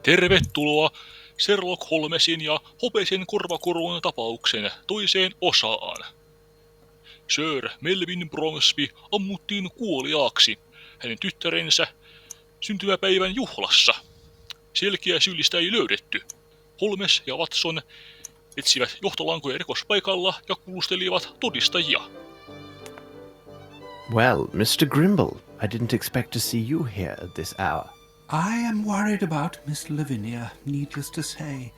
Tervetuloa Sherlock Holmesin ja hopeisen korvakorun tapauksen toiseen osaan. Sir Melvin Bromsby ammuttiin kuoliaaksi hänen tyttärensä syntymäpäivän juhlassa. Selkeä syyllistä ei löydetty. Holmes ja Watson etsivät johtolankoja rikospaikalla ja kuulustelivat todistajia. Well, Mr. Grimble, I didn't expect to see you here at this hour. I am worried about Miss Lavinia, needless to say.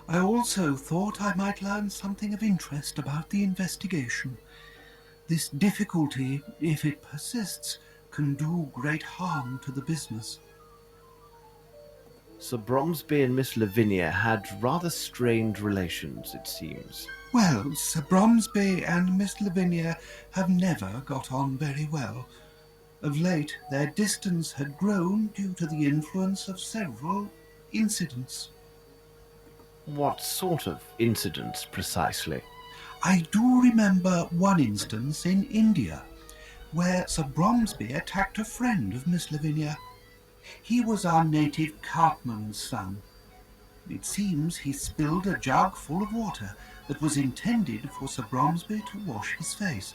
I also thought I might learn something of interest about the investigation. This difficulty, if it persists, can do great harm to the business. Sir Bromsby and Miss Lavinia had rather strained relations, it seems. Well, Sir Bromsby and Miss Lavinia have never got on very well. Of late, their distance had grown due to the influence of several incidents. What sort of incidents, precisely? I do remember one instance in India, where Sir Bromsby attacked a friend of Miss Lavinia. He was our native cartman's son. It seems he spilled a jug full of water that was intended for Sir Bromsby to wash his face.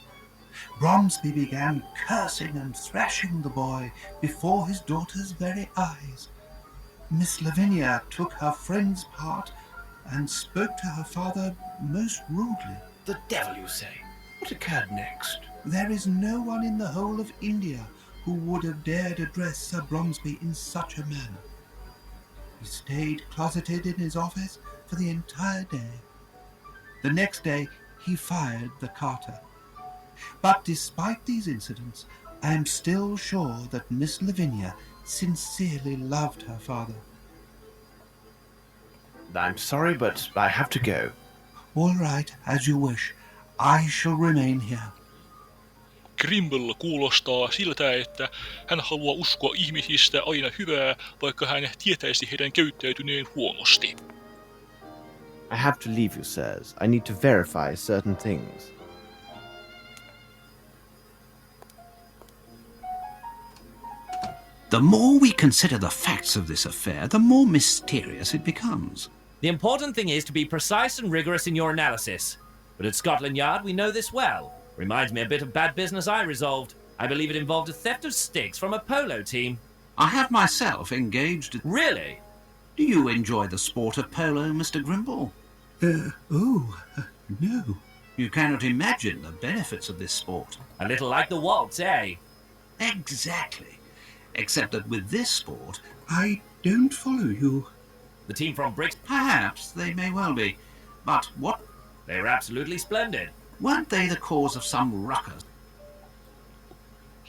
Bromsby began cursing and thrashing the boy before his daughter's very eyes. Miss Lavinia took her friend's part and spoke to her father most rudely. The devil, you say? What occurred next? There is no one in the whole of India who would have dared address Sir Bromsby in such a manner. He stayed closeted in his office for the entire day. The next day he fired the carter. But despite these incidents, I am still sure that Miss Lavinia sincerely loved her father. I'm sorry, but I have to go. All right, as you wish. I shall remain here. Grimble kuulostaa siltä, että hän haluaa uskoa ihmisistä aina hyvää, vaikka hän tietäisi heidän käyttäytyneen huonosti. I have to leave you, sirs. I need to verify certain things. The more we consider the facts of this affair, the more mysterious it becomes. The important thing is to be precise and rigorous in your analysis. But at Scotland Yard, we know this well. Reminds me a bit of bad business I resolved. I believe it involved a theft of sticks from a polo team. I have myself engaged... Really? Do you enjoy the sport of polo, Mr. Grimble? No. You cannot imagine the benefits of this sport. A little like the waltz, eh? Exactly. Except that with this sport, I don't follow you. The team from Brixton, perhaps they may well be. But what... they were absolutely splendid. Weren't they the cause of some ruckus?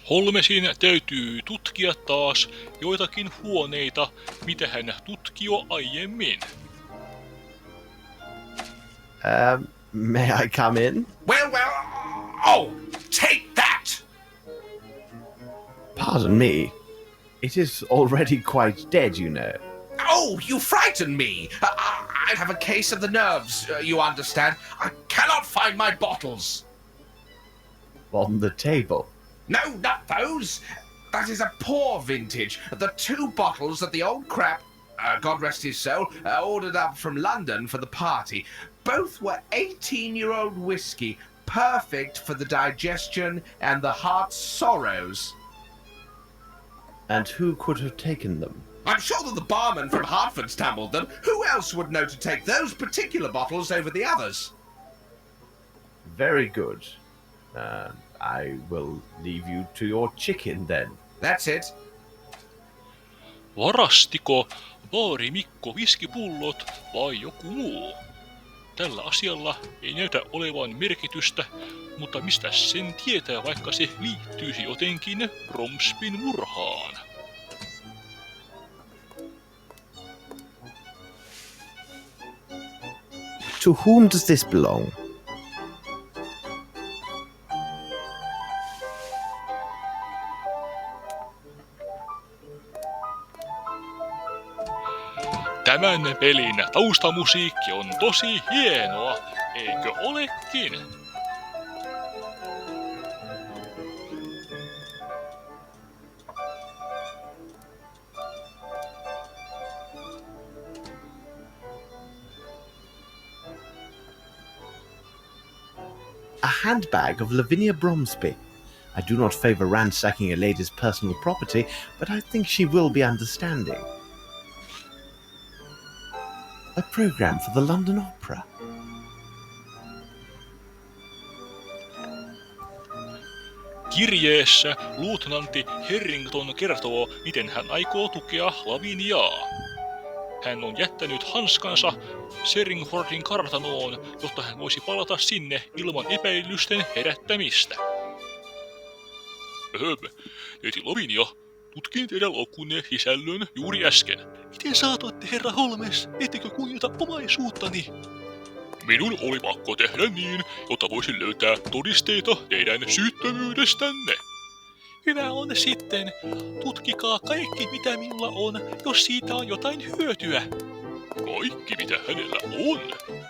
Holmesin täytyy tutkia taas joitakin huoneita, mitä hän tutki jo aiemmin. May I come in? Well, oh, take that! Pardon me. It is already quite dead, you know. Oh, you frighten me! I have a case of the nerves, you understand. I cannot find my bottles. On the table. No, not those. That is a poor vintage. The 2 bottles that the old crap, God rest his soul, ordered up from London for the party. Both were 18-year-old whiskey, perfect for the digestion and the heart's sorrows. And who could have taken them? I'm sure that the barman from Hertford stumbled them. Who else would know to take those particular bottles over the others? Very good. I will leave you to your chicken then. That's it. Varastiko baari Mikko viskipullot vai joku muu? Tällä asialla ei näytä olevan merkitystä, mutta mistä sen tietää, vaikka se liittyisi jotenkin Bromsbyn murhaan? To whom does this belong? Tämän pelin taustamusiikki on tosi hienoa, eikö olekin? a handbag of Lavinia Bromsby. I do not favour ransacking a lady's personal property, but I think she will be understanding. A programme for the London Opera. Kirjeessä luutnantti Herrington kertoo, miten hän aikoo tukea Laviniaa. Hän on jättänyt hanskansa Herringtonin kartanoon, jotta hän voisi palata sinne ilman epäilysten herättämistä. Neiti Lavinia, tutkin teidän loukkunne sisällön juuri äsken. Miten saatoitte, herra Holmes, ettekö kunnioita omaisuuttani? Minun oli pakko tehdä niin, jotta voisin löytää todisteita teidän syyttömyydestänne. Hyvä on sitten. Tutkikaa kaikki mitä minulla on, jos siitä on jotain hyötyä. Kaikki mitä hänellä on.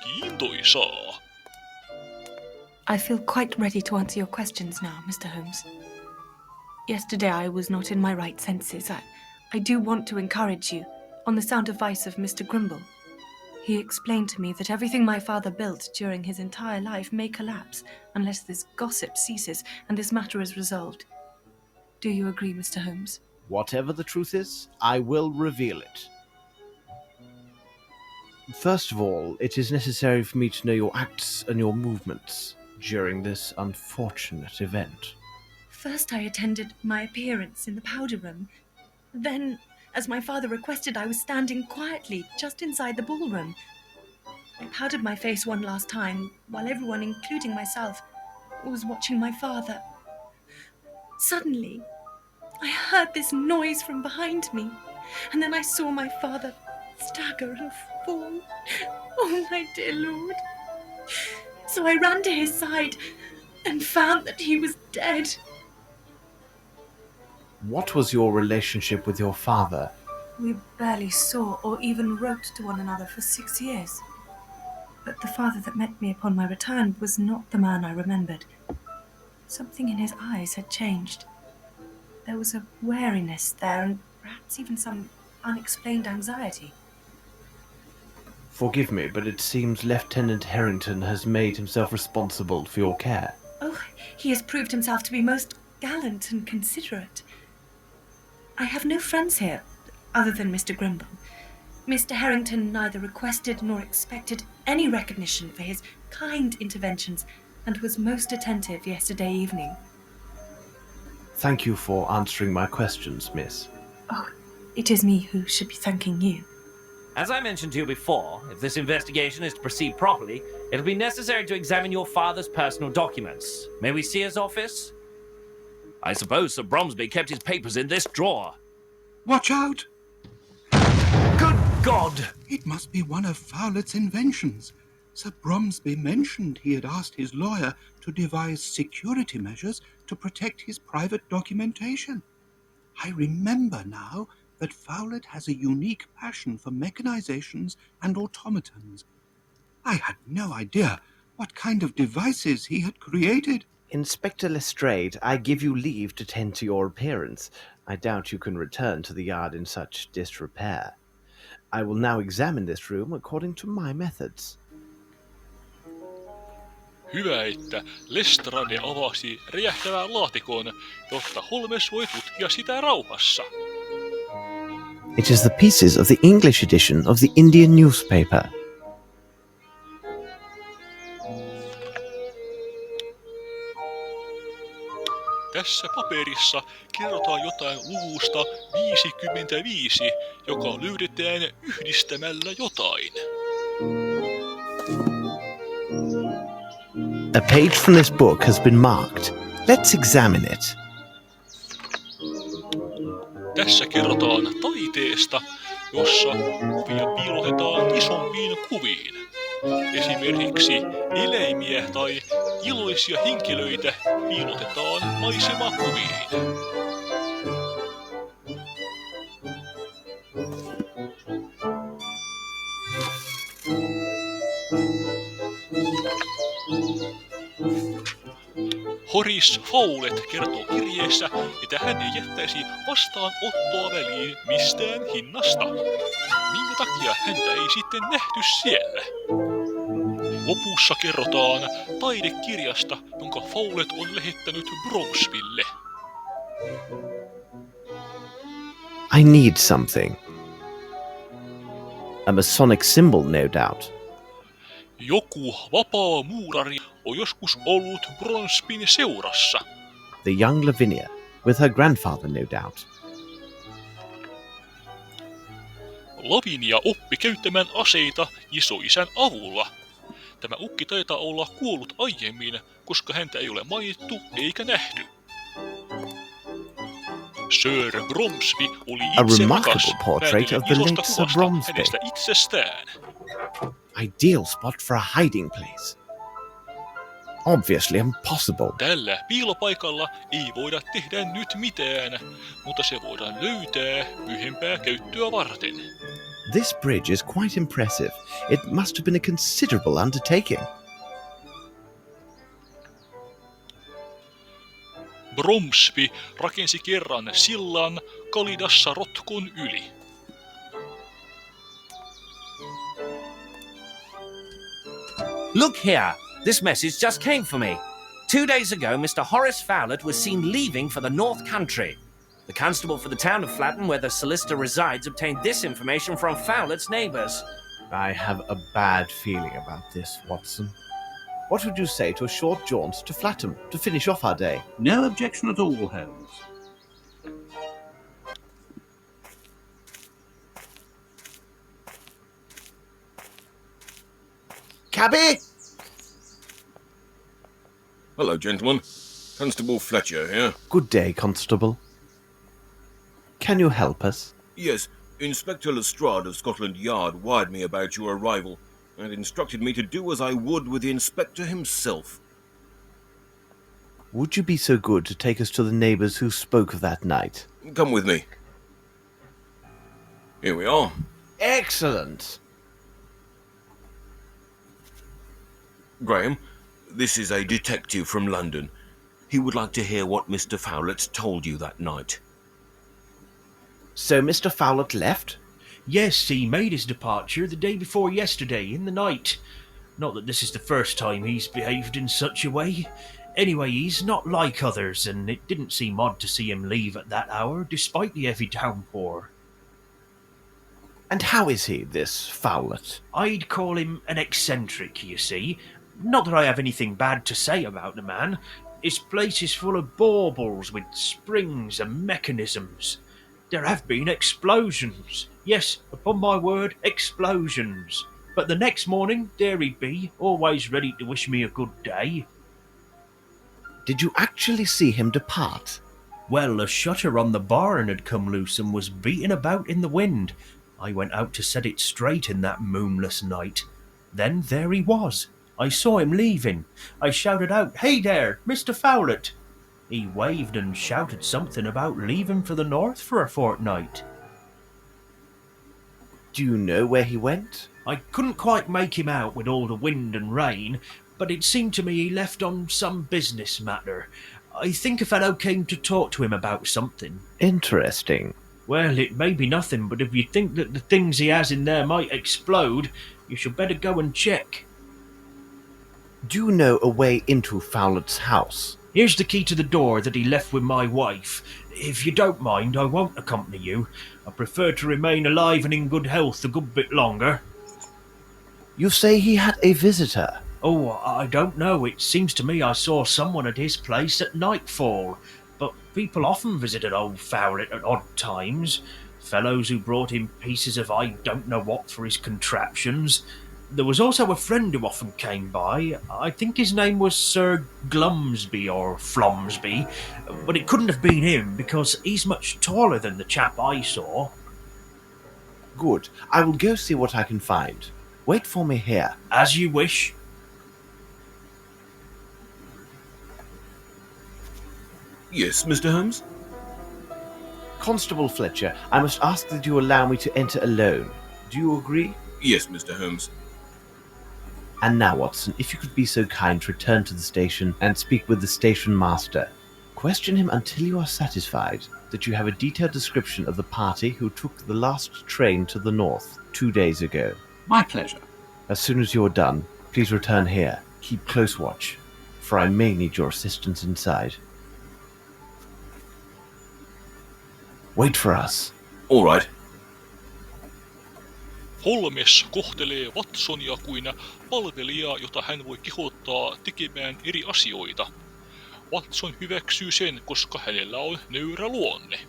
Kiintoisaa. I feel quite ready to answer your questions now, Mr. Holmes. Yesterday I was not in my right senses. I do want to encourage you, on the sound advice of Mr. Grimble. He explained to me that everything my father built during his entire life may collapse unless this gossip ceases and this matter is resolved. Do you agree, Mr. Holmes? Whatever the truth is, I will reveal it. First of all, it is necessary for me to know your acts and your movements during this unfortunate event. First I attended my appearance in the powder room. Then, as my father requested, I was standing quietly just inside the ballroom. I powdered my face one last time, while everyone, including myself, was watching my father. Suddenly, I heard this noise from behind me, and then I saw my father stagger and fall. Oh, my dear Lord. So I ran to his side and found that he was dead. What was your relationship with your father? We barely saw or even wrote to one another for 6 years. But the father that met me upon my return was not the man I remembered. Something in his eyes had changed. There was a wariness there and perhaps even some unexplained anxiety. Forgive me, but it seems Lieutenant Herrington has made himself responsible for your care. Oh, he has proved himself to be most gallant and considerate. I have no friends here, other than Mr. Grimble. Mr. Herrington neither requested nor expected any recognition for his kind interventions and was most attentive yesterday evening. Thank you for answering my questions, miss. Oh, it is me who should be thanking you. As I mentioned to you before, if this investigation is to proceed properly, it'll be necessary to examine your father's personal documents. May we see his office? I suppose Sir Bromsbyn kept his papers in this drawer. Watch out! Good God! It must be one of Fowlet's inventions. Sir Bromsby mentioned he had asked his lawyer to devise security measures to protect his private documentation. I remember now that Fowlet has a unique passion for mechanizations and automatons. I had no idea what kind of devices he had created. Inspector Lestrade, I give you leave to tend to your appearance. I doubt you can return to the yard in such disrepair. I will now examine this room according to my methods. Hyvä, että Lestrade avasi räjähtävän laatikon, jotta Holmes voi tutkia sitä rauhassa. It is the pieces of the English edition of the Indian newspaper. Tässä paperissa kerrotaan jotain luvusta 55, joka löydetään yhdistämällä jotain. A page from this book has been marked. Let's examine it. Tässä kerrotaan taiteesta, jossa kuvia piilotetaan isompiin kuviin. Esimerkiksi eläimiä tai iloisia henkilöitä piilotetaan maisemakuviin. Horace Fowlettin kertoo kirjeessä, että hän ei jättäisi vastaanottoa väliin mistään hinnasta. Minkä takia häntä ei sitten nähty siellä? Lopussa kerrotaan taidekirjasta, jonka Fowlett on lähettänyt Bromsbylle. I need something. A Masonic symbol, no doubt. Joku vapaa muurari on joskus ollut Bromsbyn seurassa. The young Lavinia, with her grandfather, no doubt. Lavinia oppi käyttämään aseita isoisän avulla. Tämä ukki taitaa olla kuollut aiemmin, koska häntä ei ole mainittu eikä nähty. Sir Bromsby oli A itse remarkable rakas. portrait of the Näytelin late isosta Sir kuvasta Bromsbyn. hänestä itsestään. Ideal spot for a hiding place. Obviously impossible. Tällä piilopaikalla ei voida tehdä nyt mitään, mutta se voidaan löytää myöhempää käyttöä varten. This bridge is quite impressive. It must have been a considerable undertaking. Bromsby rakensi kerran sillan Kalidassa rotkon yli. Look here! This message just came for me. 2 days ago, Mr. Horace Fowlettin was seen leaving for the North Country. The constable for the town of Flatton, where the solicitor resides, obtained this information from Fowlett's neighbours. I have a bad feeling about this, Watson. What would you say to a short jaunt to Flatton to finish off our day? No objection at all, Holmes. Cabby! Hello, gentlemen. Constable Fletcher here. Good day, Constable. Can you help us? Yes, Inspector Lestrade of Scotland Yard wired me about your arrival and instructed me to do as I would with the Inspector himself. Would you be so good to take us to the neighbours who spoke of that night? Come with me. Here we are. Excellent! Graham, this is a detective from London. He would like to hear what Mr. Fowlett told you that night. So Mr. Fowlett left? Yes, he made his departure the day before yesterday, in the night. Not that this is the first time he's behaved in such a way. Anyway, he's not like others, and it didn't seem odd to see him leave at that hour, despite the heavy downpour. And how is he, this Fowlett? I'd call him an eccentric, you see. Not that I have anything bad to say about the man. His place is full of baubles with springs and mechanisms. There have been explosions. Yes, upon my word, explosions. But the next morning, there he'd be, always ready to wish me a good day. Did you actually see him depart? Well, a shutter on the barn had come loose and was beating about in the wind. I went out to set it straight in that moonless night. Then there he was. I saw him leaving. I shouted out, "Hey there, Mr. Fowlett!" He waved and shouted something about leaving for the north for a fortnight. Do you know where he went? I couldn't quite make him out with all the wind and rain, but it seemed to me he left on some business matter. I think a fellow came to talk to him about something. Interesting. Well, it may be nothing, but if you think that the things he has in there might explode, you should better go and check. Do you know a way into Fowlett's house? Here's the key to the door that he left with my wife. If you don't mind, I won't accompany you. I prefer to remain alive and in good health a good bit longer. You say he had a visitor? Oh, I don't know. It seems to me I saw someone at his place at nightfall. But people often visited old Fowlett at odd times. Fellows who brought him pieces of I don't know what for his contraptions. There was also a friend who often came by. I think his name was Sir Glumsby or Flomsby, but it couldn't have been him because he's much taller than the chap I saw. Good. I will go see what I can find. Wait for me here. As you wish. Yes, Mr. Holmes? Constable Fletcher, I must ask that you allow me to enter alone. Do you agree? Yes, Mr. Holmes. And now, Watson, if you could be so kind to return to the station and speak with the station master. Question him until you are satisfied that you have a detailed description of the party who took the last train to the north 2 days ago. My pleasure. As soon as you're done, Please return here. Keep close watch, for I may need your assistance inside. Wait for us. All right. Holmes kohtelee Watsonia kuin palvelijaa, jota hän voi kehottaa tekemään eri asioita. Watson hyväksyy sen, koska hänellä on nöyrä luonne.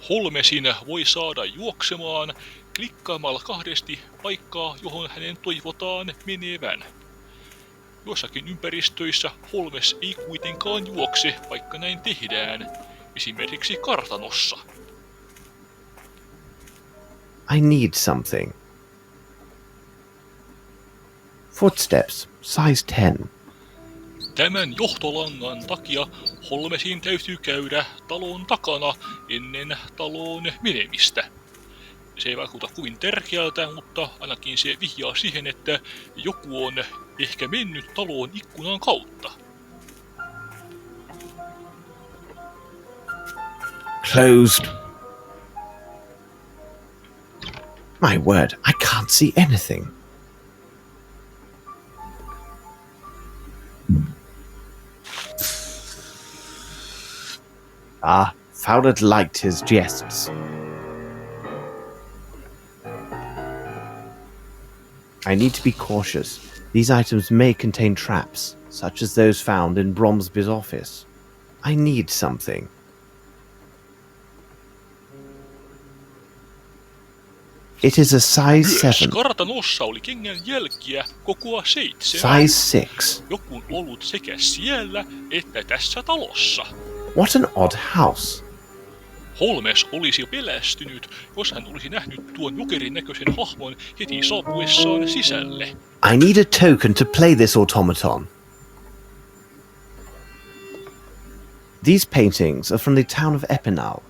Holmesin voi saada juoksemaan klikkaamalla kahdesti paikkaa, johon hänen toivotaan menevän. Joissakin ympäristöissä Holmes ei kuitenkaan juokse, vaikka näin tehdään, esimerkiksi kartanossa. I need something. Footsteps, size 10. Tämän johtolangan takia Holmesin täytyy käydä talon takana ennen taloon menemistä. Se ei vaikuta kovin tärkeältä, mutta ainakin se vihjaa siihen, että joku on ehkä mennyt taloon ikkunan kautta. Closed. My word, I can't see anything. Ah, Fowlet liked his jests. I need to be cautious. These items may contain traps, such as those found in Bromsby's office. I need something. It is a size 7. Kartanossa oli kengän jälkiä kokoa 7. Size 6. Joku on ollut sekä siellä että tässä talossa. What an odd house. Holmes olisi pelästynyt, jos hän olisi nähnyt tuon jokerin näköisen hahmon heti saapuessaan sisälle. I need a token to play this automaton. These paintings are from the town of Epinal.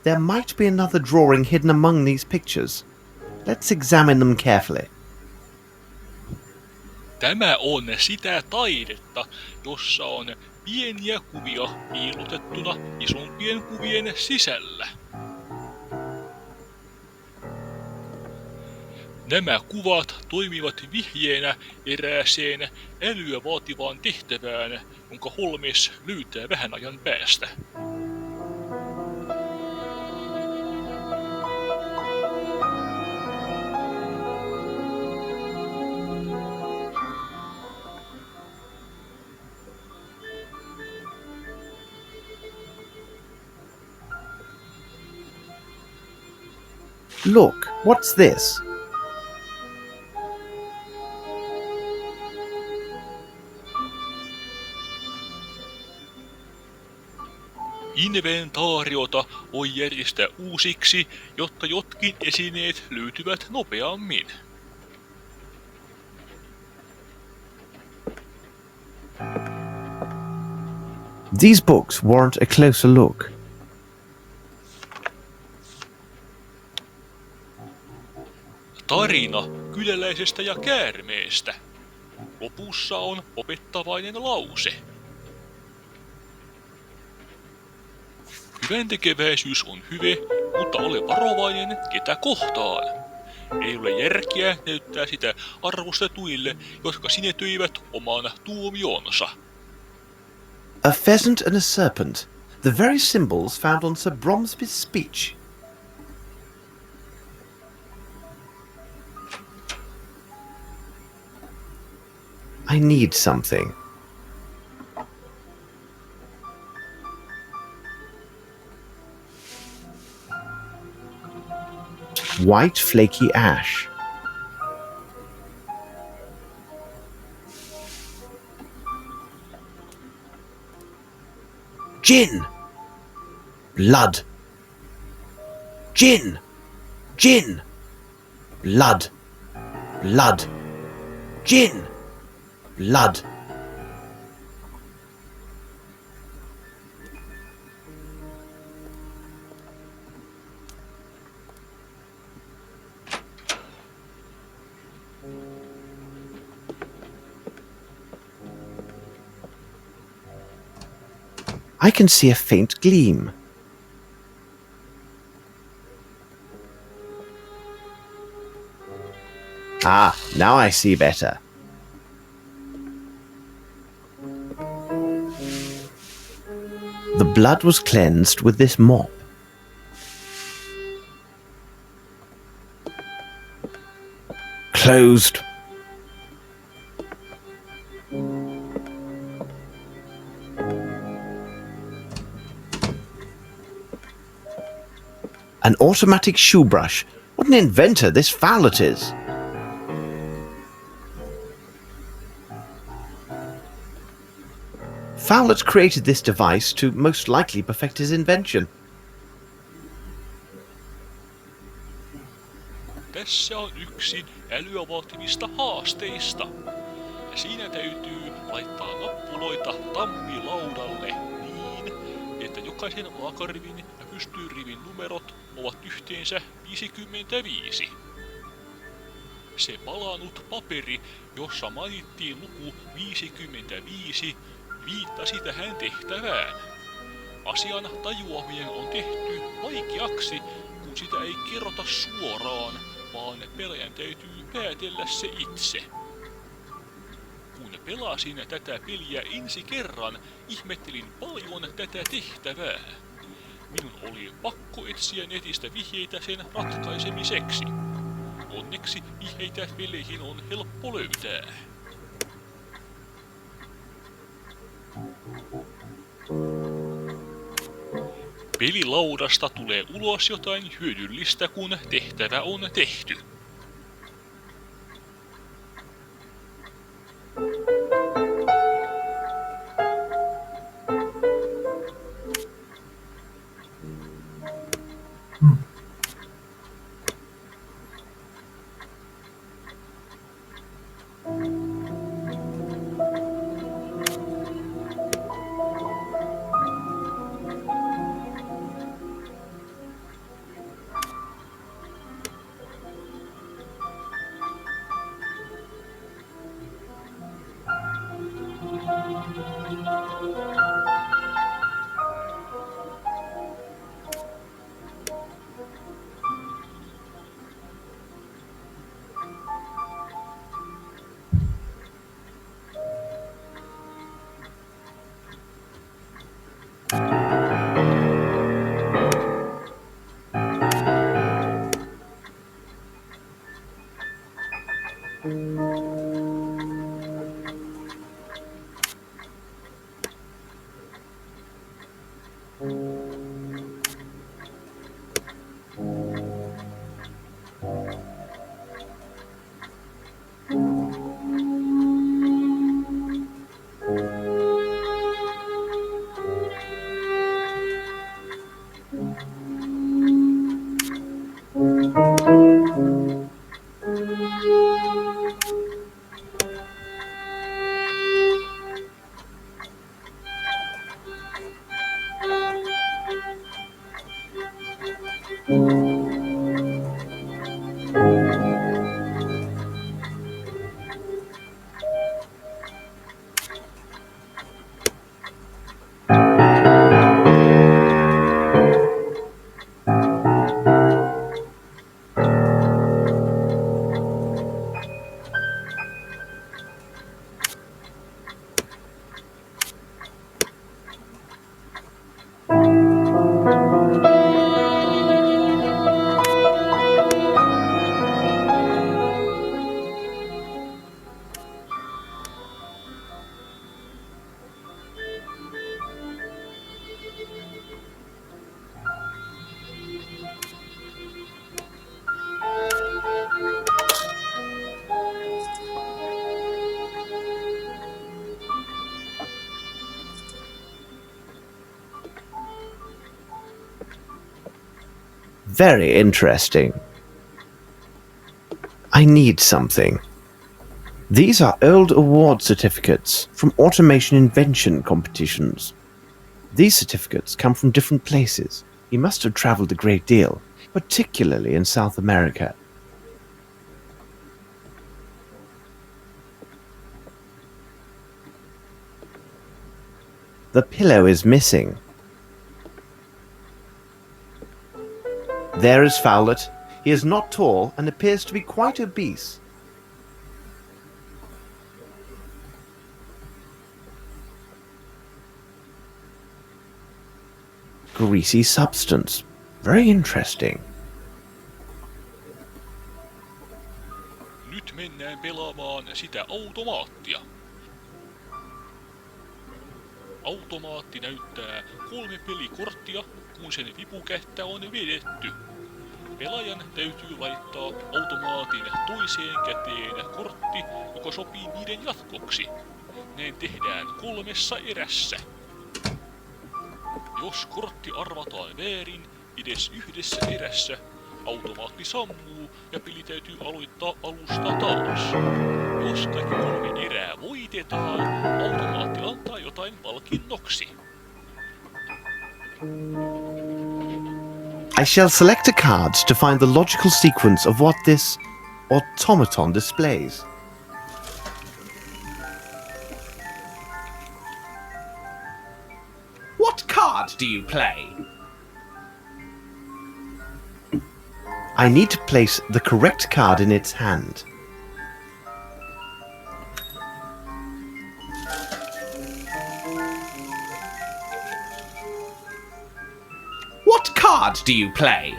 There might be another drawing hidden among these pictures. Let's examine them carefully. Tämä on sitä taidetta, jossa on pieniä kuvia piilotettuna isompien kuvien sisällä. Nämä kuvat toimivat vihjeenä erääseen älyä vaativaan tehtävään, jonka Holmes löytää vähän ajan päästä. Look, what's this? Inventaariota voi järjestää uusiksi, jotta jotkin esineet löytyvät nopeammin. These books warrant a closer look. Tarina kyläläisestä ja käärmeestä. Lopussa on opettavainen lause. Hyväntekeväisyys on hyve, mutta ole varovainen ketä kohtaan. Ei ole järkeä näyttää sitä arvostetuille, jotka sinetöivät oman tuomionsa. A pheasant and a serpent, the very symbols found on Sir Bromsby's speech. I need something. White flaky ash. Gin! Blood! Gin! Gin! Blood! Blood! Gin! Blood! I can see a faint gleam. Ah, now I see better. The blood was cleansed with this mop. Closed. An automatic shoe brush. What an inventor this Fowlett is. Fowlett created this device to most likely perfect his invention. Tässä on yksi älyä vaativista haasteista. Ja siinä täytyy laittaa nappuloita tammilaudalle niin, että jokaisen alakarivin ja pystyrivin numerot ovat yhteensä 55. Se palanut paperi, jossa mainittiin luku 55, viittasi tähän tehtävään. Asian tajuaminen on tehty vaikeaksi, kun sitä ei kerrota suoraan, vaan pelaajan täytyy päätellä se itse. Kun pelasin tätä peliä ensi kerran, ihmettelin paljon tätä tehtävää. Minun oli pakko etsiä netistä vihjeitä sen ratkaisemiseksi. Onneksi vihjeitä peleihin on helppo löytää. Pelilaudasta tulee ulos jotain hyödyllistä, kun tehtävä on tehty. Very interesting. I need something. These are old award certificates from automation invention competitions. These certificates come from different places. He must have traveled a great deal, particularly in South America. The pillow is missing. There is Fowlett. He is not tall and appears to be quite obese. greasy substance. Very interesting. Nyt mennään pelaamaan sitä automaattia. Automaatti näyttää 3 pelikorttia, kun sen vipukättä on vedetty. Pelaajan täytyy laittaa automaatin toiseen käteen kortti, joka sopii niiden jatkoksi. Näin tehdään 3 erässä. Jos kortti arvataan väärin edes yhdessä erässä, automaatti sammuu ja peli täytyy aloittaa alusta taas. Jos kaikki 3 erää voitetaan, automaatti antaa jotain palkinnoksi. I shall select a card to find the logical sequence of what this automaton displays. What card do you play? I need to place the correct card in its hand. What card do you play?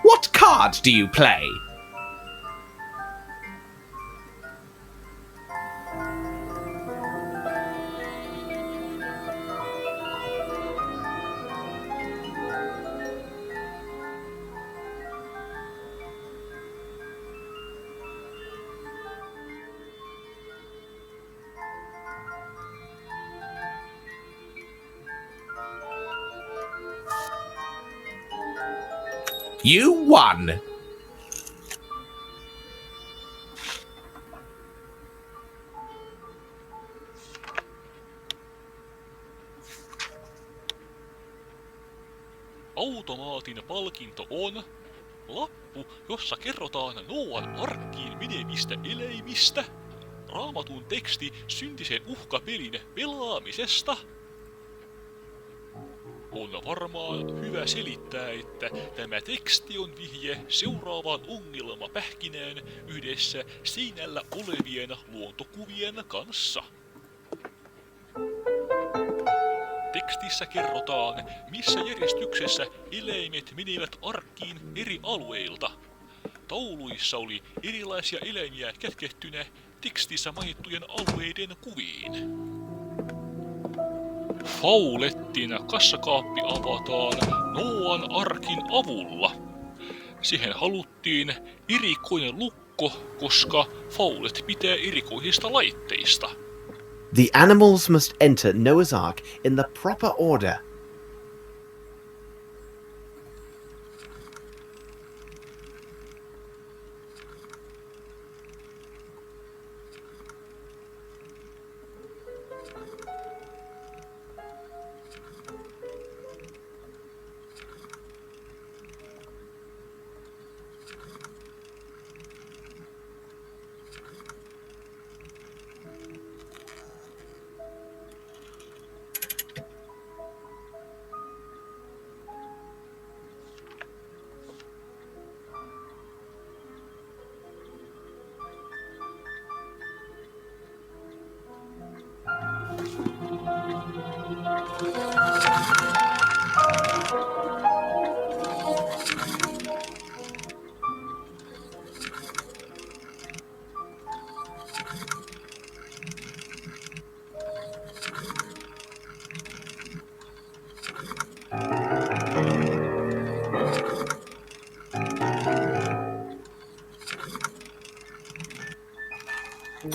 What card do you play? You won! Automaatin palkinto on lappu, jossa kerrotaan Noan arkkiin menevistä eläimistä, Raamatun teksti syntisen uhkapelin pelaamisesta. On varmaan hyvä selittää, että tämä teksti on vihje seuraavaan ongelmapähkinään yhdessä seinällä olevien luontokuvien kanssa. Tekstissä kerrotaan, missä järjestyksessä eläimet menivät arkkiin eri alueilta. Tauluissa oli erilaisia eläimiä kätkettynä tekstissä mainittujen alueiden kuviin. Fowlettin kassakaappi avataan Noan arkin avulla. Siihen haluttiin erikoinen lukko, koska Fowlett pitää erikoisista laitteista. The animals must enter Noah's Ark in the proper order.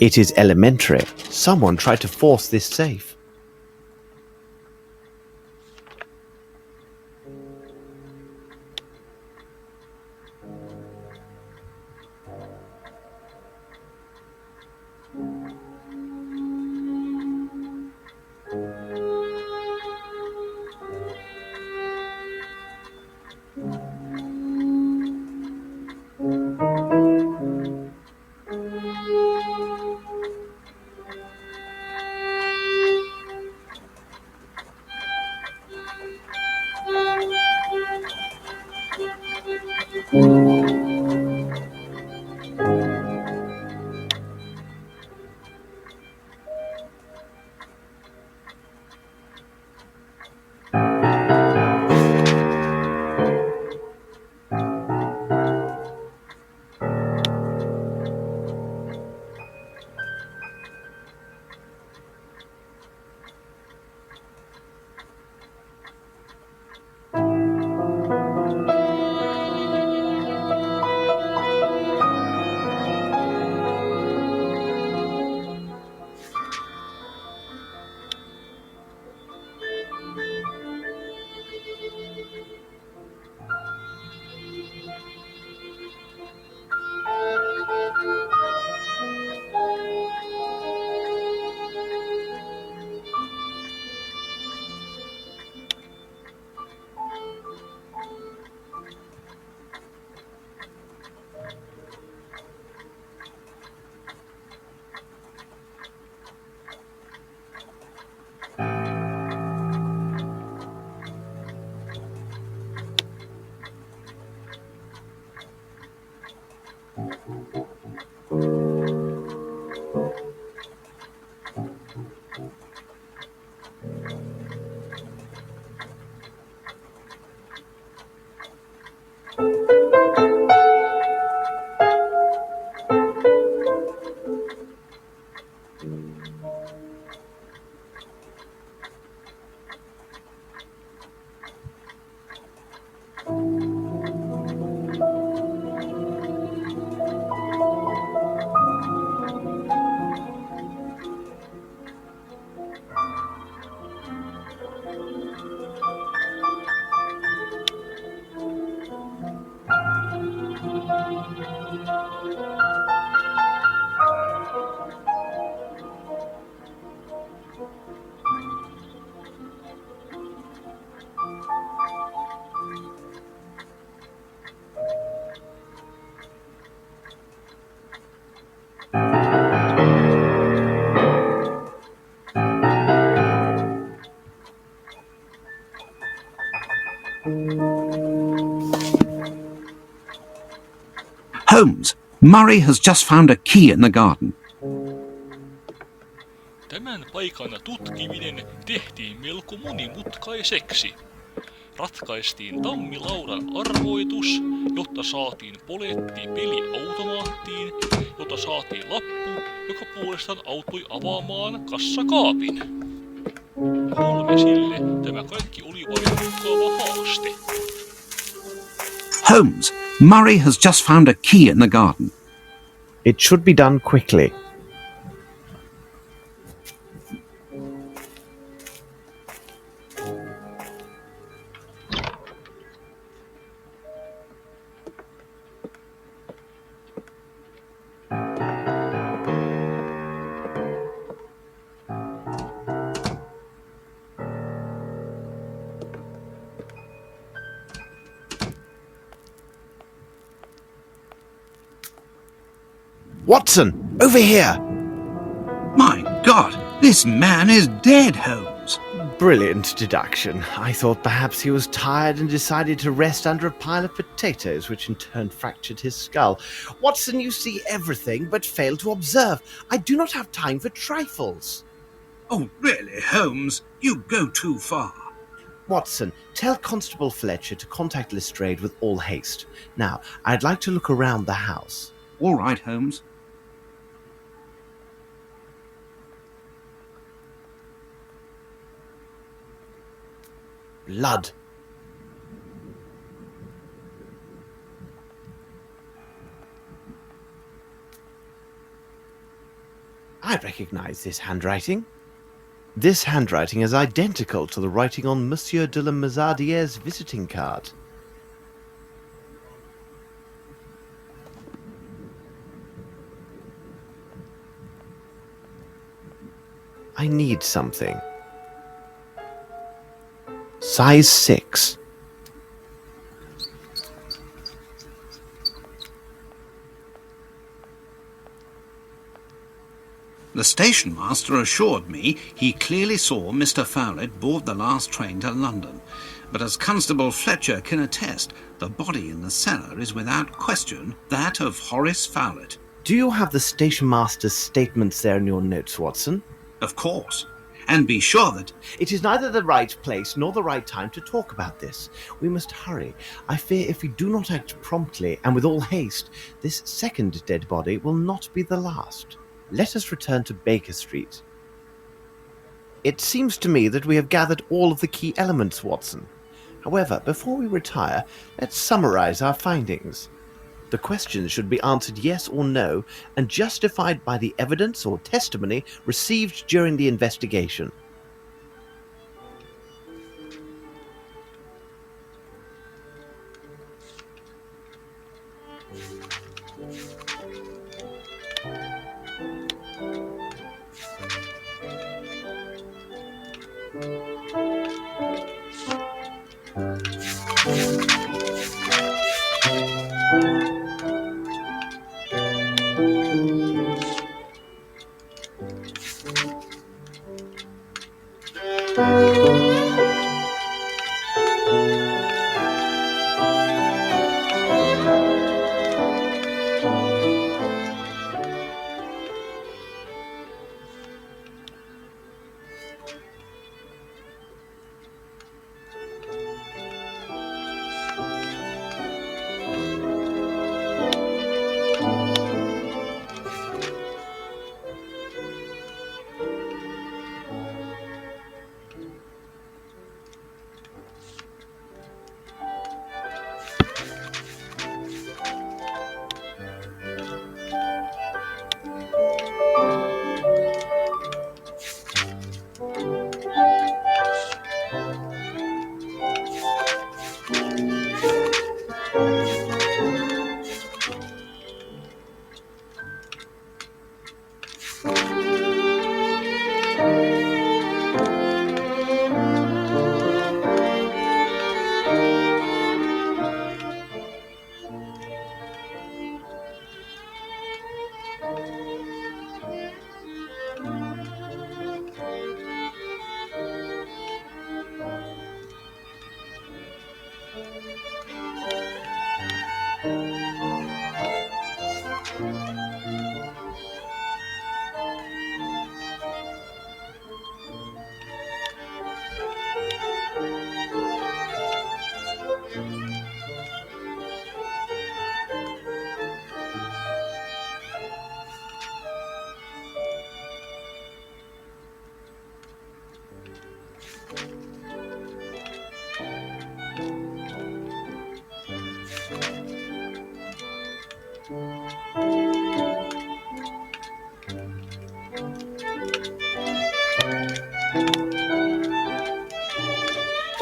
It is elementary. Someone tried to force this safe. Holmes, Murray has just found a key in the garden. Tämän paikan tutkiminen tehtiin melko monimutkaiseksi. Ratkaistiin tammilaudan arvoitus, jotta saatiin poletti peliautomaattiin, jotta saatiin lappu, joka puolestaan auttoi avaamaan kassakaapin. Holmesille tämä kaikki oli vain mukava haaste. Holmes, Murray has just found a key in the garden. It should be done quickly. Watson, over here! My God, this man is dead, Holmes. Brilliant deduction. I thought perhaps he was tired and decided to rest under a pile of potatoes, which in turn fractured his skull. Watson, you see everything but fail to observe. I do not have time for trifles. Oh, really, Holmes? You go too far. Watson, tell Constable Fletcher to contact Lestrade with all haste. Now, I'd like to look around the house. All right, Holmes. Blood. I recognize this handwriting. This handwriting is identical to the writing on Monsieur de la Mazardiere's visiting card. I need something. Size 6. The station master assured me he clearly saw Mr. Fowlett board the last train to London. But as Constable Fletcher can attest, the body in the cellar is without question that of Horace Fowlett. Do you have the station master's statements there in your notes, Watson? Of course. And be sure that... It is neither the right place nor the right time to talk about this. We must hurry. I fear if we do not act promptly and with all haste, this second dead body will not be the last. Let us return to Baker Street. It seems to me that we have gathered all of the key elements, Watson. However, before we retire, let's summarize our findings. The questions should be answered yes or no and justified by the evidence or testimony received during the investigation.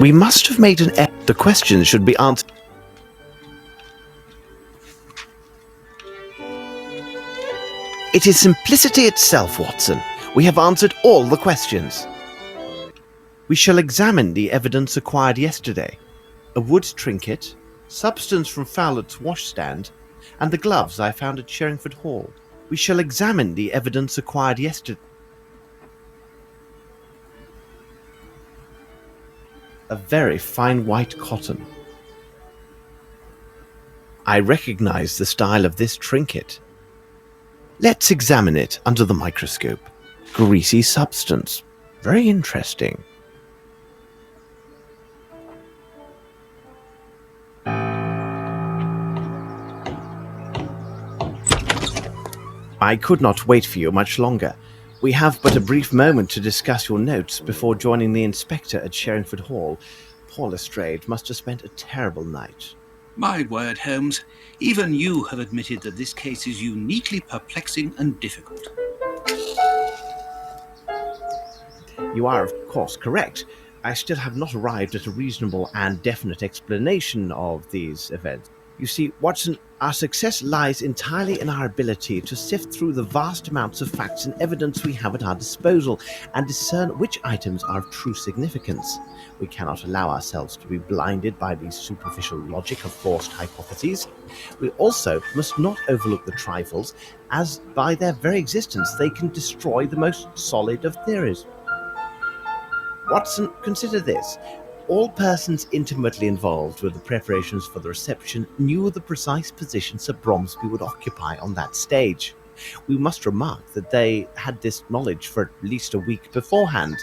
We must have made an error. The questions should be answered. It is simplicity itself, Watson. We have answered all the questions. We shall examine the evidence acquired yesterday. A wood trinket, substance from Fowlett's washstand, and the gloves I found at Sherringford Hall. We shall examine the evidence acquired yesterday. A very fine white cotton. I recognize the style of this trinket. Let's examine it under the microscope. Greasy substance. Very interesting. I could not wait for you much longer. We have but a brief moment to discuss your notes before joining the inspector at Sherringford Hall. Poor Lestrade must have spent a terrible night. My word, Holmes, even you have admitted that this case is uniquely perplexing and difficult. You are, of course, correct. I still have not arrived at a reasonable and definite explanation of these events. You see, Watson, our success lies entirely in our ability to sift through the vast amounts of facts and evidence we have at our disposal and discern which items are of true significance. We cannot allow ourselves to be blinded by the superficial logic of forced hypotheses. We also must not overlook the trifles, as by their very existence they can destroy the most solid of theories. Watson, consider this. All persons intimately involved with the preparations for the reception knew the precise position Sir Bromsby would occupy on that stage. We must remark that they had this knowledge for at least a week beforehand.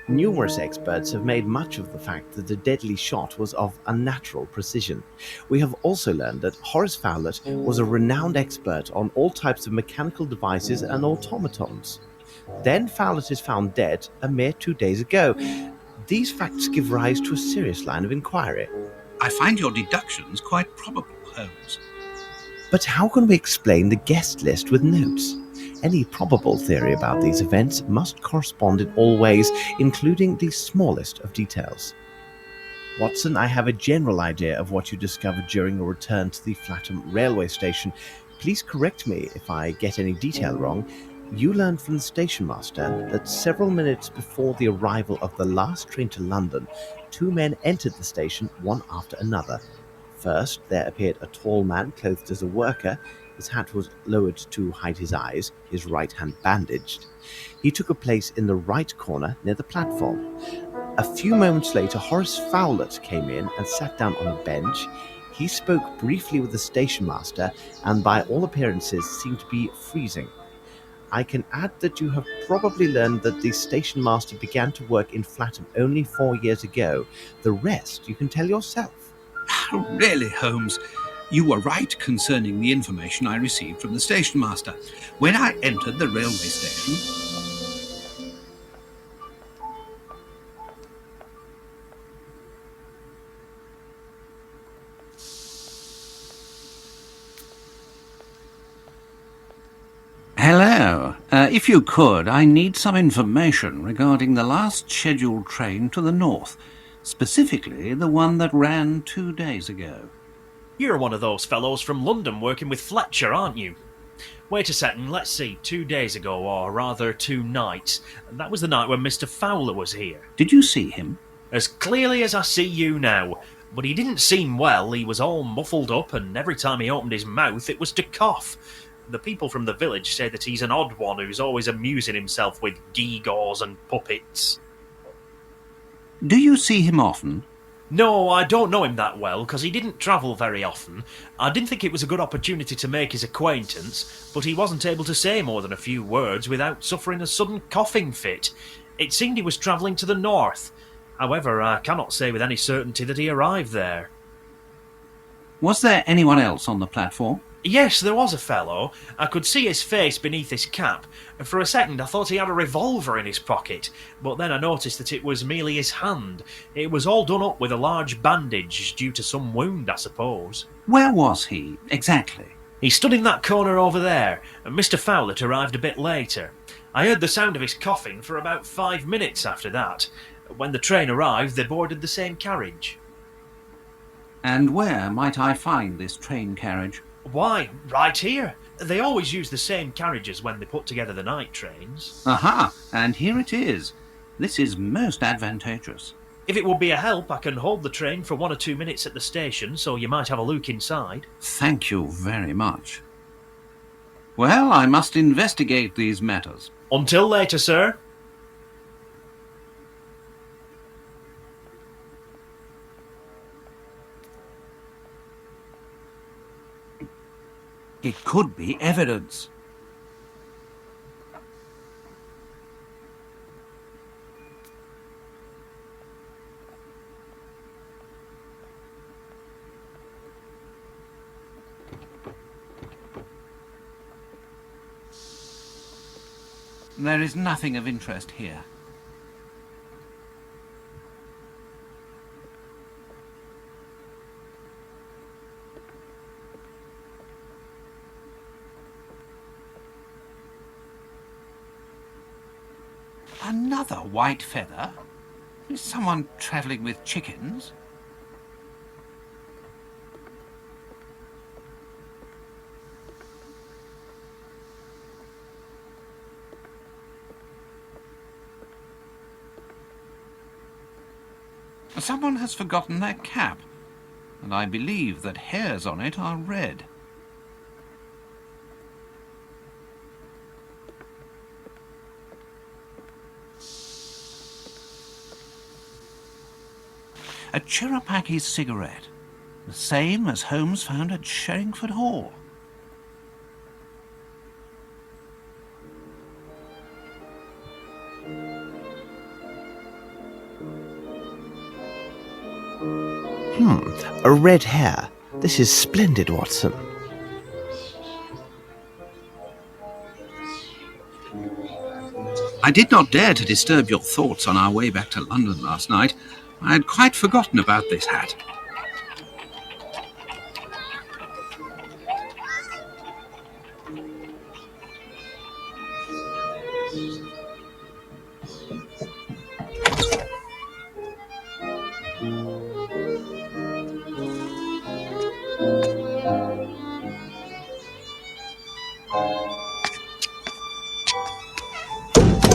Numerous experts have made much of the fact that the deadly shot was of unnatural precision. We have also learned that Horace Fowlettin was a renowned expert on all types of mechanical devices and automatons. Then Fowlettin is found dead a mere 2 days ago. These facts give rise to a serious line of inquiry. I find your deductions quite probable, Holmes. But how can we explain the guest list with notes? Any probable theory about these events must correspond in all ways, including the smallest of details. Watson, I have a general idea of what you discovered during your return to the Flattham railway station. Please correct me if I get any detail wrong. You learned from the station master that several minutes before the arrival of the last train to London, 2 men entered the station one after another. First, there appeared a tall man clothed as a worker. His hat was lowered to hide his eyes, his right hand bandaged. He took a place in the right corner near the platform. A few moments later, Horace Fowlettin came in and sat down on a bench. He spoke briefly with the station master and by all appearances seemed to be freezing. I can add that you have probably learned that the station master began to work in Flattham only 4 years ago. The rest you can tell yourself. Really, Holmes, you were right concerning the information I received from the station master. When I entered the railway station... Hello. If you could, I need some information regarding the last scheduled train to the north, specifically the one that ran 2 days ago. You're one of those fellows from London working with Fletcher, aren't you? Wait a second, let's see, 2 days ago, or rather 2 nights. That was the night when Mr. Fowler was here. Did you see him? As clearly as I see you now. But he didn't seem well, he was all muffled up, and every time he opened his mouth it was to cough. The people from the village say that he's an odd one who's always amusing himself with gewgaws and puppets. Do you see him often? No, I don't know him that well, because he didn't travel very often. I didn't think it was a good opportunity to make his acquaintance, but he wasn't able to say more than a few words without suffering a sudden coughing fit. It seemed he was travelling to the north. However, I cannot say with any certainty that he arrived there. Was there anyone else on the platform? Yes, there was a fellow. I could see his face beneath his cap, and for a second I thought he had a revolver in his pocket, but then I noticed that it was merely his hand. It was all done up with a large bandage, due to some wound, I suppose. Where was he, exactly? He stood in that corner over there, and Mr. Fowlettin arrived a bit later. I heard the sound of his coughing for about 5 minutes after that. When the train arrived, they boarded the same carriage. And where might I find this train carriage? Why, right here. They always use the same carriages when they put together the night trains. Aha, and here it is. This is most advantageous. If it would be a help, I can hold the train for 1 or 2 minutes at the station, so you might have a look inside. Thank you very much. Well, I must investigate these matters. Until later, sir. It could be evidence. There is nothing of interest here. Another white feather? Is someone travelling with chickens? Someone has forgotten their cap, and I believe that hairs on it are red. A Cherapaki cigarette, the same as Holmes found at Sherringford Hall. A red hair. This is splendid, Watson. I did not dare to disturb your thoughts on our way back to London last night. I had quite forgotten about this hat.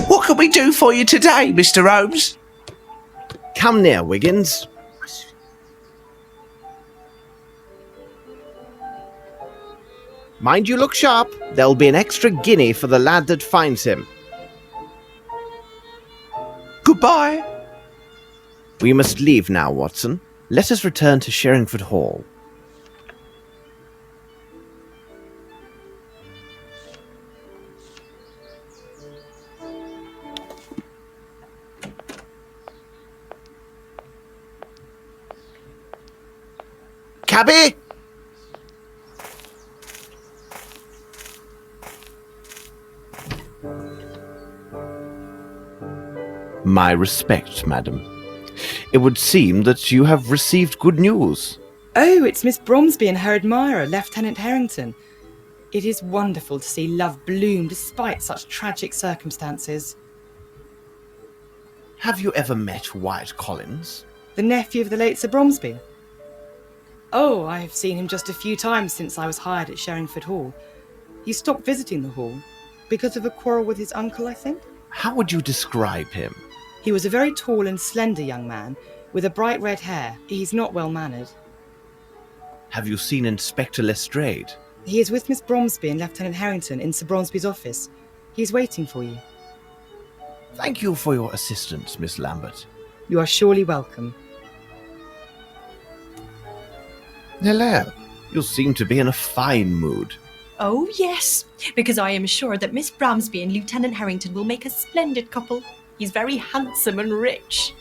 What can we do for you today, Mr. Holmes? Come near, Wiggins. Mind you look sharp. There'll be an extra guinea for the lad that finds him. Goodbye. We must leave now, Watson. Let us return to Sherringford Hall. Cabby! My respects, madam. It would seem that you have received good news. Oh, it's Miss Bromsby and her admirer, Lieutenant Herrington. It is wonderful to see love bloom despite such tragic circumstances. Have you ever met Wyatt Collins? The nephew of the late Sir Bromsbyn? Oh, I have seen him just a few times since I was hired at Sherringford Hall. He stopped visiting the hall because of a quarrel with his uncle, I think. How would you describe him? He was a very tall and slender young man with a bright red hair. He's not well mannered. Have you seen Inspector Lestrade? He is with Miss Bromsby and Lieutenant Herrington in Sir Bromsby's office. He's waiting for you. Thank you for your assistance, Miss Lambert. You are surely welcome. Hello. You seem to be in a fine mood. Oh, yes, because I am sure that Miss Bromsby and Lieutenant Herrington will make a splendid couple. He's very handsome and rich.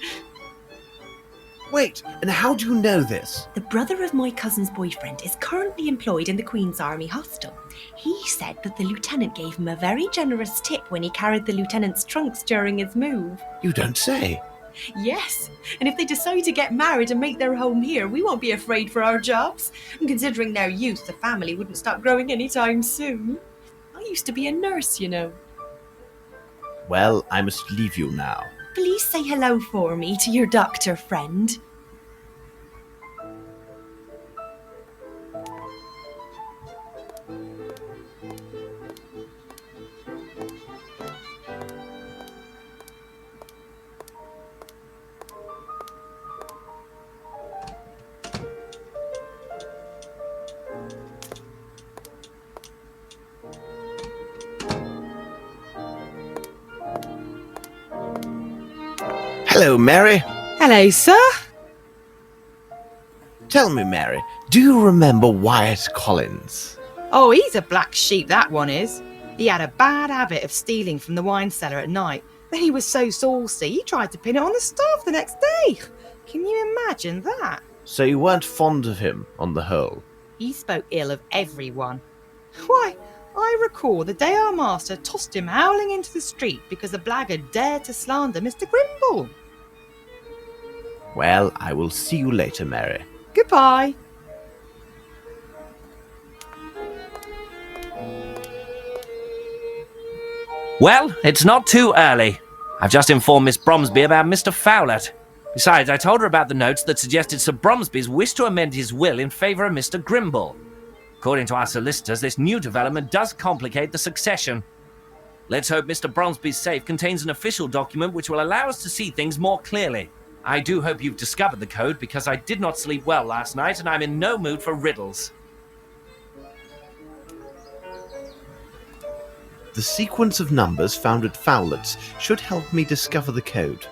Wait, and how do you know this? The brother of my cousin's boyfriend is currently employed in the Queen's Army Hostel. He said that the lieutenant gave him a very generous tip when he carried the lieutenant's trunks during his move. You don't say. Yes, and if they decide to get married and make their home here, we won't be afraid for our jobs. And considering their youth, the family wouldn't stop growing anytime soon. I used to be a nurse, you know. Well, I must leave you now. Please say hello for me to your doctor friend. Hello, Mary. Hello, sir. Tell me, Mary, do you remember Wyatt Collins? Oh, he's a black sheep, that one is. He had a bad habit of stealing from the wine cellar at night. But he was so saucy, he tried to pin it on the staff the next day. Can you imagine that? So you weren't fond of him, on the whole? He spoke ill of everyone. Why, I recall the day our master tossed him howling into the street because the blackguard dared to slander Mr. Grimble. Well, I will see you later, Mary. Goodbye. Well, it's not too early. I've just informed Miss Bromsby about Mr. Fowlett. Besides, I told her about the notes that suggested Sir Bromsby's wish to amend his will in favour of Mr. Grimble. According to our solicitors, this new development does complicate the succession. Let's hope Mr. Bromsby's safe contains an official document which will allow us to see things more clearly. I do hope you've discovered the code, because I did not sleep well last night and I'm in no mood for riddles. The sequence of numbers found at Fowlett's should help me discover the code.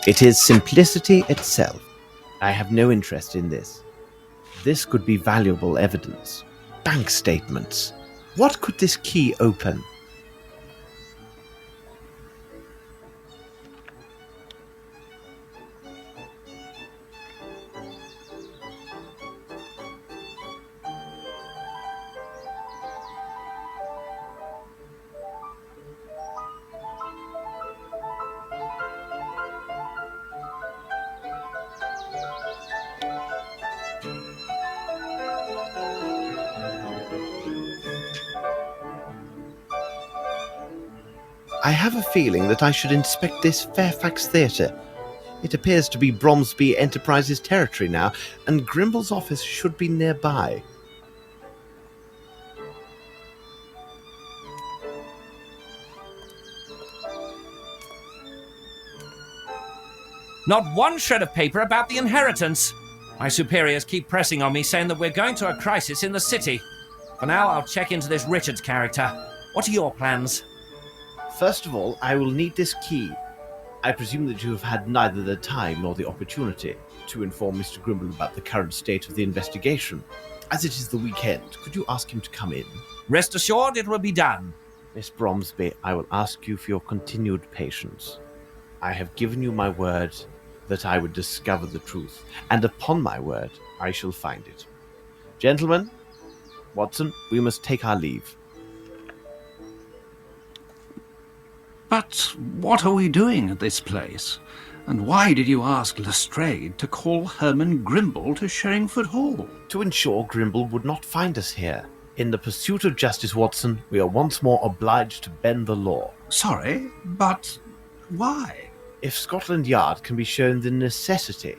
It is simplicity itself. I have no interest in this. This could be valuable evidence. Bank statements. What could this key open? I have a feeling that I should inspect this Fairfax Theatre. It appears to be Bromsby Enterprises territory now, and Grimble's office should be nearby. Not one shred of paper about the inheritance. My superiors keep pressing on me, saying that we're going to a crisis in the city. For now, I'll check into this Richards character. What are your plans? First of all, I will need this key. I presume that you have had neither the time nor the opportunity to inform Mr. Grimble about the current state of the investigation. As it is the weekend, could you ask him to come in? Rest assured, it will be done. Miss Bromsby, I will ask you for your continued patience. I have given you my word that I would discover the truth, and upon my word, I shall find it. Gentlemen, Watson, we must take our leave. But what are we doing at this place? And why did you ask Lestrade to call Herman Grimble to Sherringford Hall? To ensure Grimble would not find us here. In the pursuit of justice, Watson, we are once more obliged to bend the law. Sorry, but why? If Scotland Yard can be shown the necessity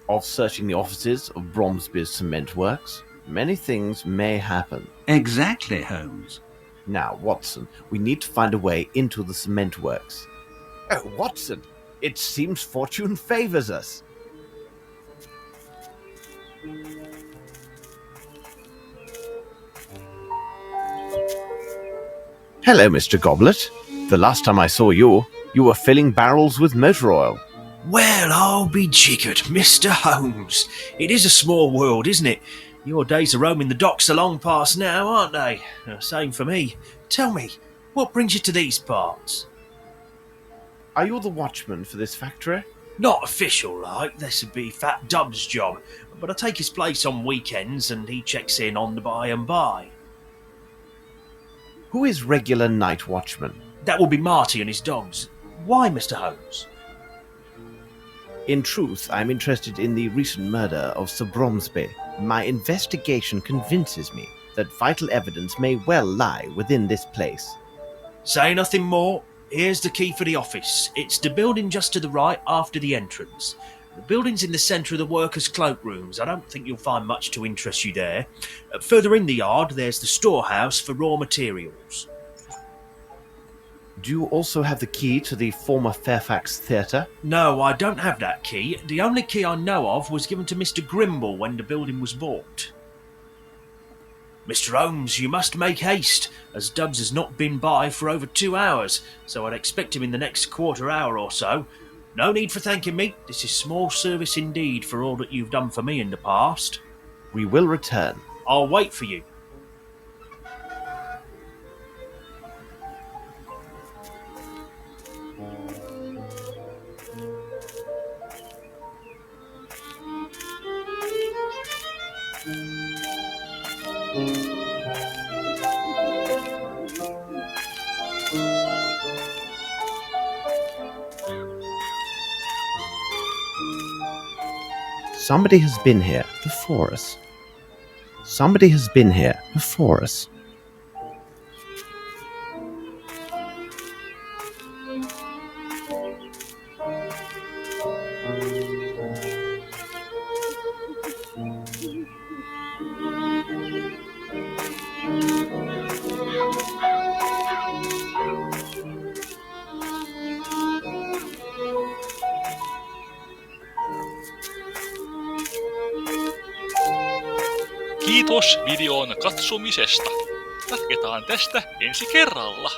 of searching the offices of Bromsby's cement works, many things may happen. Exactly, Holmes. Now, Watson, we need to find a way into the cement works. Oh, Watson, it seems fortune favors us. Hello, Mr. Goblet. The last time I saw you, you were filling barrels with motor oil. Well, I'll be jiggered, Mr. Holmes. It is a small world, isn't it? Your days of roaming the docks are long past now, aren't they? Same for me. Tell me, what brings you to these parts? Are you the watchman for this factory? Not official, like. This would be Fat Dub's job. But I take his place on weekends and he checks in on the by and by. Who is regular night watchman? That will be Marty and his dogs. Why, Mr. Holmes? In truth, I'm interested in the recent murder of Sir Bromsbyn. My investigation convinces me that vital evidence may well lie within this place. Say nothing more. Here's the key for the office. It's the building just to the right after the entrance. The building's in the centre of the workers' cloakrooms. I don't think you'll find much to interest you there. Further in the yard, there's the storehouse for raw materials. Do you also have the key to the former Fairfax Theatre? No, I don't have that key. The only key I know of was given to Mr. Grimble when the building was bought. Mr. Holmes, you must make haste, as Dubs has not been by for over 2 hours, so I'd expect him in the next quarter hour or so. No need for thanking me. This is small service indeed for all that you've done for me in the past. We will return. I'll wait for you. Somebody has been here before us. Somebody has been here before us. Kiitos videon katsomisesta. Jatketaan tästä ensi kerralla.